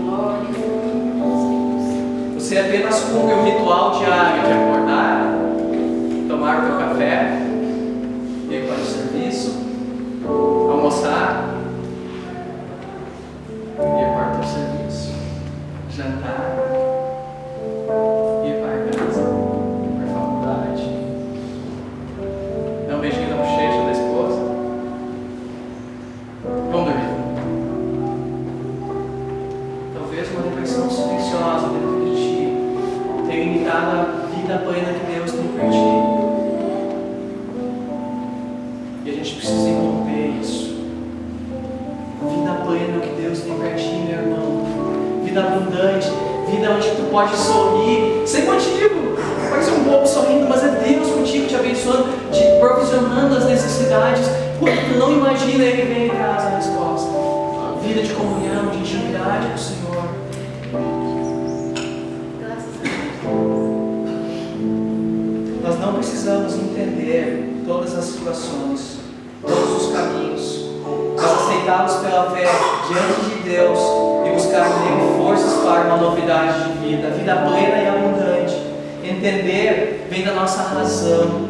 você apenas cumpre o ritual diário de acordar, tomar o teu café, ir para o serviço, almoçar, ir para o teu serviço, jantar, ir para casa, para a faculdade, dar um beijinho na bochecha da esposa. Vamos dormir. Talvez uma depressão silenciosa dentro de ti tenha limitado a vida plena que Deus tem para ti. E a gente precisa romper isso. Vida plena que Deus tem para ti, meu irmão. Vida abundante. Vida onde tu pode sorrir sem motivo. Pode ser um bobo sorrindo, mas é Deus contigo te abençoando, te provisionando as necessidades. Quando tu não imagina, Ele vem e traz a resposta. Vida de comunhão, de intimidade com o Senhor. Nós não precisamos entender todas as situações, todos os caminhos, mas aceitá-los pela fé diante de Deus e buscar nele forças para uma novidade de vida, vida plena e abundante. Entender vem da nossa razão.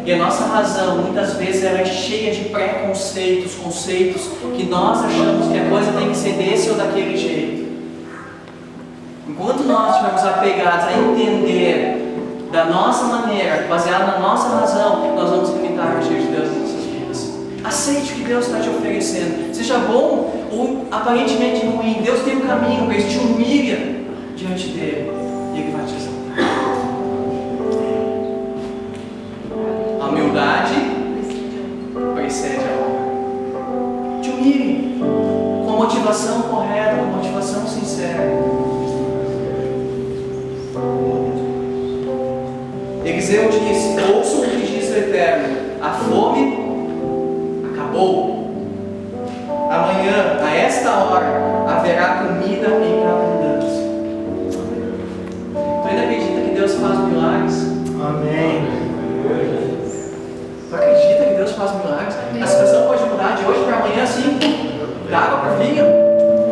E a nossa razão, muitas vezes, ela é cheia de preconceitos, conceitos que nós achamos que a coisa tem que ser desse ou daquele jeito. Enquanto nós estivermos apegados a entender da nossa maneira, baseado na nossa razão, nós vamos limitar o agir de Deus em nossas vidas. Aceite o que Deus está te oferecendo. Seja bom ou aparentemente ruim, Deus tem um caminho para isso. Te humilha diante dele e Ele vai te exaltar. A humildade precede a honra. Te humilhe com a motivação correta, com a motivação sincera. Eliseu disse: ouçam o que diz o Eterno, a fome acabou. Amanhã, a esta hora, haverá comida em abundância. Tu ainda acredita que Deus faz milagres? Amém. Tu acredita que Deus faz milagres? A situação pode mudar de hoje para amanhã, assim, da água para vinho?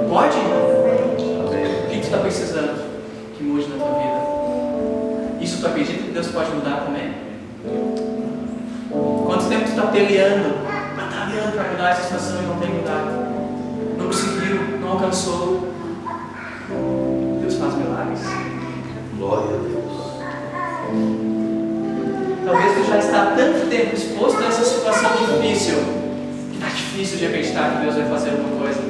Pode? O que tu está precisando que mude na tua vida? Isso tu acredita que Deus pode mudar também? Quanto tempo tu está peleando, batalhando para mudar essa situação e não tem mudado? Não conseguiu, não alcançou. Deus faz milagres. Glória a Deus. Talvez tu já está há tanto tempo exposto a essa situação difícil, que está difícil de acreditar que Deus vai fazer alguma coisa.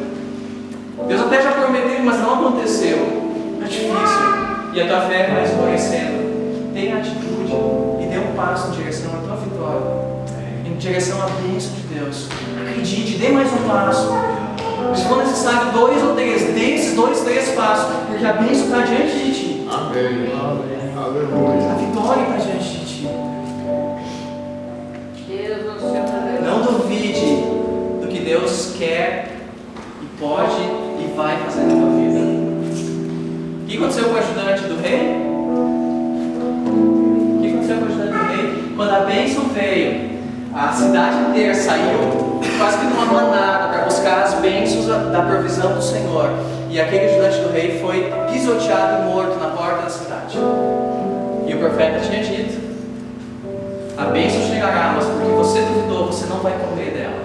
Deus até já prometeu, mas não aconteceu. Está difícil. E a tua fé vai esmorecendo. Tenha atitude e dê um passo em direção à tua vitória, em direção à bênção de Deus. Acredite, dê mais um passo. Se for necessário 2 ou 3, dê esses 2, 3 passos, porque a bênção está diante de ti. Amém. Aleluia. A vitória está diante de ti. Deus no seu poder. Não duvide do que Deus quer e pode e vai fazer na tua vida. O que aconteceu com o ajudante do rei? Quando a bênção veio, a cidade inteira saiu quase que numa manada para buscar as bênçãos da provisão do Senhor. E aquele ajudante do rei foi pisoteado e morto na porta da cidade. E o profeta tinha dito: a bênção chegará, mas porque você duvidou, você não vai comer dela.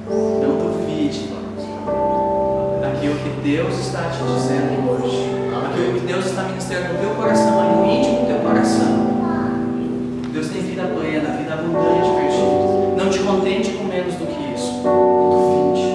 Não duvide daquilo que Deus está te dizendo hoje. Aquilo que Deus está ministrando no teu coração, aí no íntimo do teu coração. Deus tem vida plena, vida abundante para ti. Não te contente com menos do que isso. Duvide.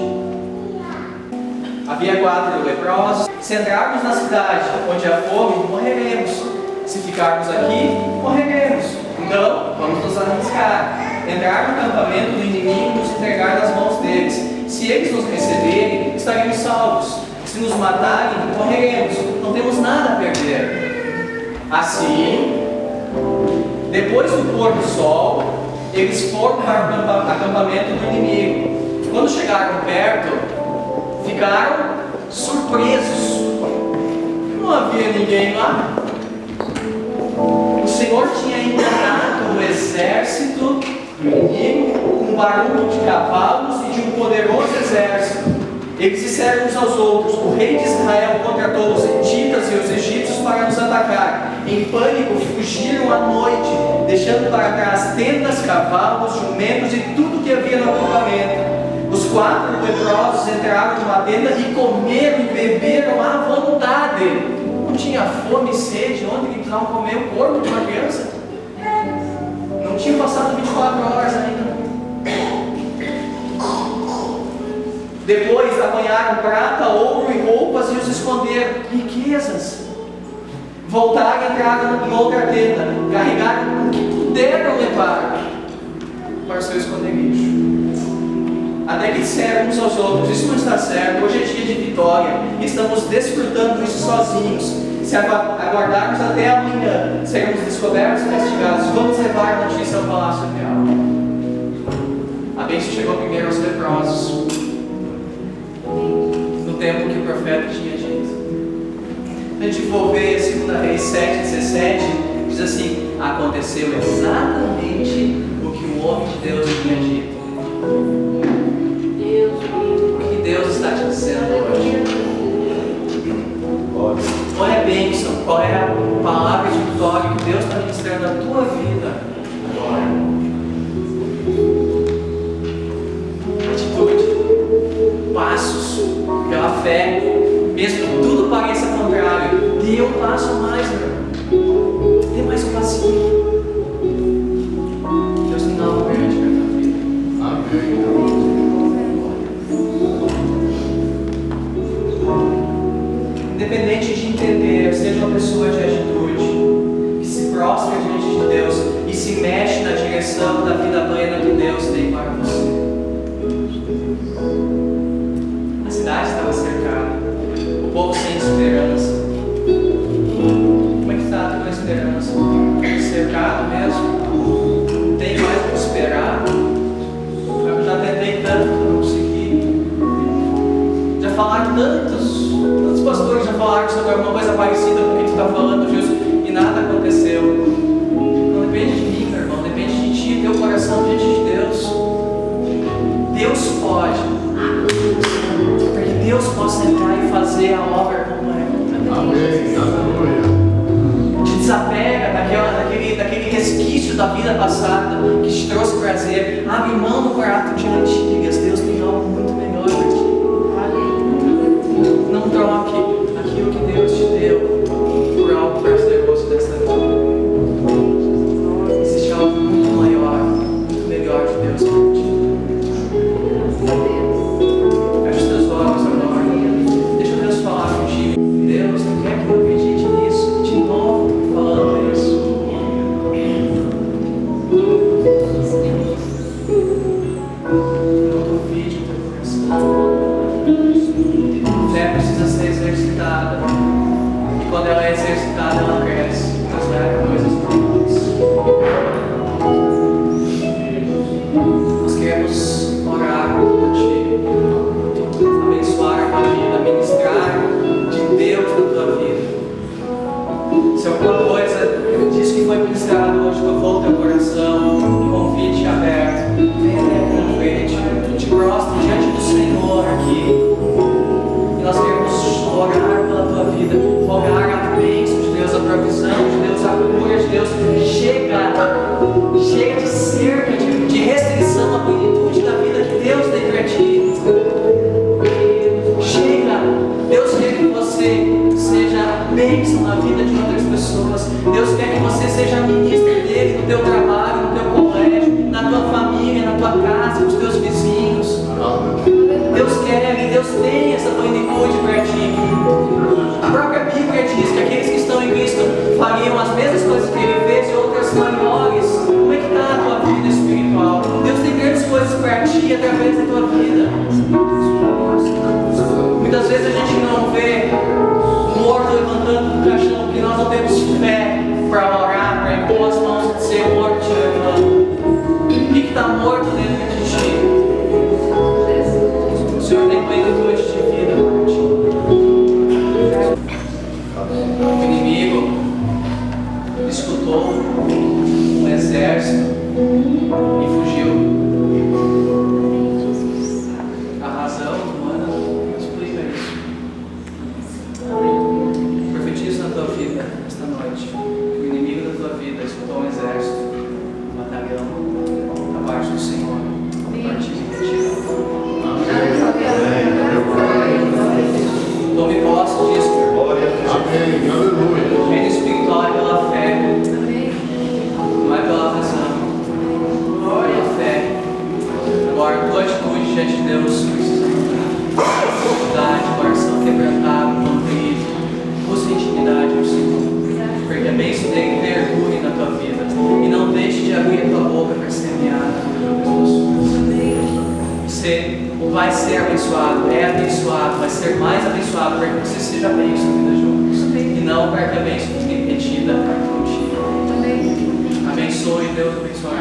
Havia 4 leprosos. Se entrarmos na cidade onde há fome, morreremos. Se ficarmos aqui, morreremos. Então, vamos nos arriscar. Entrar no acampamento do inimigo e nos entregar nas mãos deles. Se eles nos receberem, estaremos salvos. Se nos matarem, morreremos. Não temos nada a perder. Assim, depois do pôr do sol, eles foram para o acampamento do inimigo. Quando chegaram perto, ficaram surpresos. Não havia ninguém lá. O Senhor tinha enganado o exército do inimigo com um barulho de cavalos e de um poderoso exército. Eles disseram uns aos outros: o rei de Israel contratou os hititas e os egípcios para nos atacar. Em pânico, fugiram à noite, deixando para trás tendas, cavalos, jumentos e tudo que havia no acampamento. Os 4 leprosos entraram numa tenda e comeram e beberam à vontade. Não tinha fome e sede, onde eles precisavam comer o corpo de uma criança. Não tinham passado 24 horas ainda. Depois apanharam prata, ouro e roupas e os esconderam. Riquezas. Voltaram e entraram em outra tenda. Carregaram o que puderam levar para o seu esconderijo. Até que disseram uns aos outros: isso não está certo, hoje é dia de vitória. Estamos desfrutando isso sozinhos. Se aguardarmos até amanhã, seremos descobertos e castigados. Vamos levar a notícia ao palácio real. A bênção chegou primeiro aos leprosos, no tempo que o profeta tinha dito. A gente for ver 2 Reis 7:17, diz assim: aconteceu exatamente o que o homem de Deus tinha dito. O que Deus está te dizendo hoje? Qual é a bênção? Qual é a palavra de vitória que Deus está ministrando na tua vida agora? Atitude, passos pela fé, mesmo que tudo pareça contrário. Dê um passo a mais, meu irmão. Dê mais um passinho. independente de entender, seja uma pessoa de atitude, que se prostra diante de Deus e se mexe na direção da vida plena que Deus tem para você. A cidade estava cercada, o povo sem esperança. Como é que está a tua esperança? Cercado mesmo? Não tem mais o que esperar? Eu já tentei tanto, não consegui. Já falaram tantos pastores já falaram sobre alguma coisa parecida com o que tu está falando, Jesus, e nada aconteceu. Não depende de mim, meu irmão, depende de ti, teu coração diante de Deus. Deus pode, para que Deus possa entrar e fazer a obra completa. Amém. Aleluia. Te desapega daquele resquício da vida passada que te trouxe prazer. Abre mão do prato de antigas. Deus tem algo muito melhor para ti. Não troque aquilo que Deus te deu por algo prazeroso desta vida. Existe algo muito maior, muito melhor de Deus para ti. Feche os teus olhos agora. Deixa Deus falar contigo. Deus, tu quer que eu acredite nisso? De novo, falando isso. Não duvide o teu coração. A fé precisa ser exercitada. E quando ela é exercitada, ela cresce. Nos leva a coisas maiores. Nós queremos orar por ti, abençoar a tua vida, ministrar de Deus na tua vida. Se alguma coisa disso que foi ministrado hoje tocou o teu coração, convite aberto, venha até com frente, te prostre diante do Senhor aqui. E nós queremos orar pela tua vida, rogar a bênção de Deus, a provisão de Deus, a cura de Deus. Chega de cerca, de restrição à plenitude da vida que Deus tem para ti. Chega. Deus quer que você seja bênção na vida de outras pessoas. Deus quer que você seja ministro dele no teu trabalho, no teu colégio, na tua família, na tua casa, com os teus vizinhos. Deus quer e Deus tem essa plenitude para ti. A própria Bíblia diz que aqueles que estão em Cristo fariam as mesmas coisas que Ele fez e outras maiores. Como é que está a tua vida espiritual? Deus tem grandes coisas para ti através da tua vida. Muitas vezes a gente não vê o morto levantando do caixão porque nós não temos fé para orar, para impor as mãos de ser morto te levando. O que está morto dentro de ti? O Senhor tem plenitude de vida para ti. O inimigo escutou um exército e fugiu. A razão humana explica isso. Profetizo na tua vida esta noite. O inimigo da tua vida escutou um exército, um batalhão da parte do Senhor. Compartilhe contigo. Tome posse disso. Amém. Aleluia. Reino espiritual é pela fé. Não é pela razão. Glória à fé. Agora, tua atitude diante de Deus precisa mudar. Dificuldade, coração quebrantado, contrito. Busca intimidade no Senhor. Porque a bênção dele mergulhe na tua vida. E não deixe de abrir a tua boca para semear na vida das pessoas. Você vai ser abençoado, é abençoado, vai ser mais abençoado para que você seja bênção na vida de outros. E não para que a bênção fique repetida contigo. Abençoe, Deus abençoará.